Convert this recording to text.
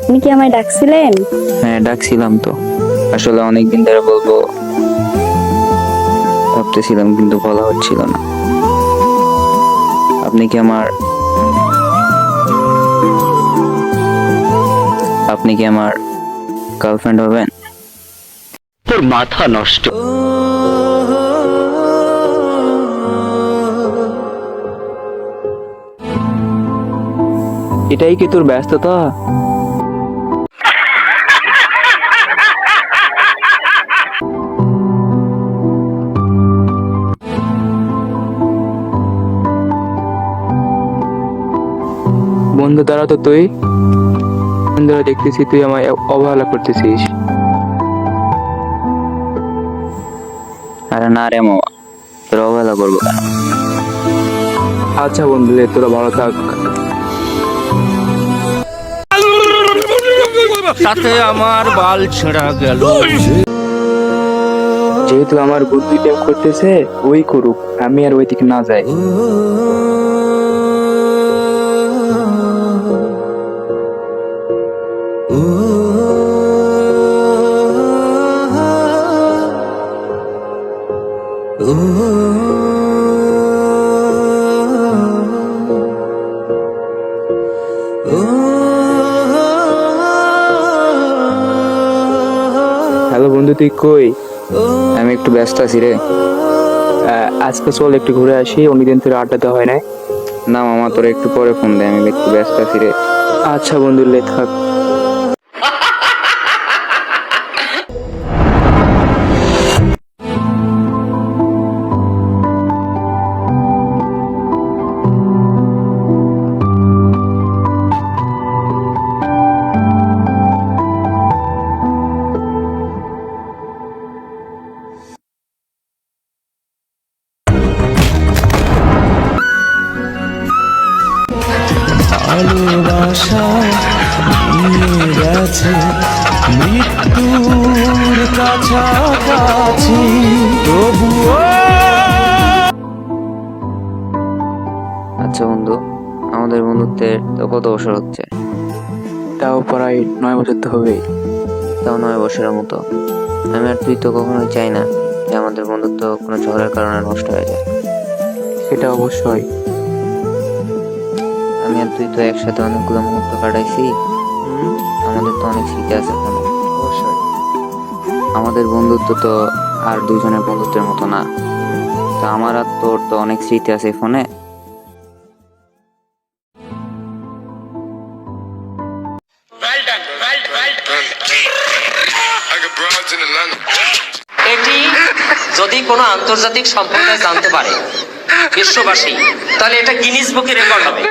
আপনি কি আমায় ডাকছিলেন? হ্যাঁ, ডাকছিলাম তো। আসলে অনেকদিন ধরে বলবো ভাবতেছিলাম, কিন্তু বলা হচ্ছিল না। আপনি কি আমার আপনি কি আমার গার্লফ্রেন্ড হবেন? তোর মাথা নষ্ট। এটাই কি তোর ব্যস্ততা? বন্ধু দ্বারা তো তুই বন্ধুরা দেখতেছি তুই আমায় অবহেলা করতেছিস। আরে না রে মামা, তোর অবহেলা করবো কেন? আচ্ছা বন্ধু, তোরা ভালো থাক। তাতে আমার বাল ছেঁড়া গেল। যেহেতু আমার বুদ্ধি প্রেম করতেছে, ওই করুক, আমি আর ওই দিকে না যাই। হ্যালো বন্ধু, তুই কই? আমি একটু ব্যস্ত আছি রে। আজকে চল একটু ঘুরে আসি, অনেকদিন তোর আড্ডা দেওয়া হয় নাই। না মামা, তোর একটু পরে ফোন দে, আমি একটু ব্যস্ত আছি রে। আচ্ছা বন্ধু, লে থাক। ভালোবাসা নিয়ে গেছে মৃত্যুর কাছাকাছি, তবুও আচ্ছা বন্ধু, আমাদের বন্ধুত্বের তো কত বছর হচ্ছে? তাও প্রায় 9 বছর তো হবেই। তাও 9 বছরের মতো। আমি আর তুই তো কখনোই চাই না যে আমাদের বন্ধুত্ব কোনো ঝড়ের কারণে নষ্ট হয়ে যায়। সেটা অবশ্যই। আমি আর তুই তো একসাথে অনেকগুলো মুহূর্ত কাটাইছি। আমাদের তো অনেক স্মৃতি আছে ফোনে। অবশ্যই। আমাদের বন্ধুত্ব তো আর দুজনের বন্ধুত্বের মতো না। তো আমার আর তোর তো অনেক স্মৃতি আছে ফোনে। এটি যদি কোনো আন্তর্জাতিক সম্প্রদায় জানতে পারে, বিশ্ববাসী, তাহলে এটা গিনিস বুকে রেকর্ড হবে।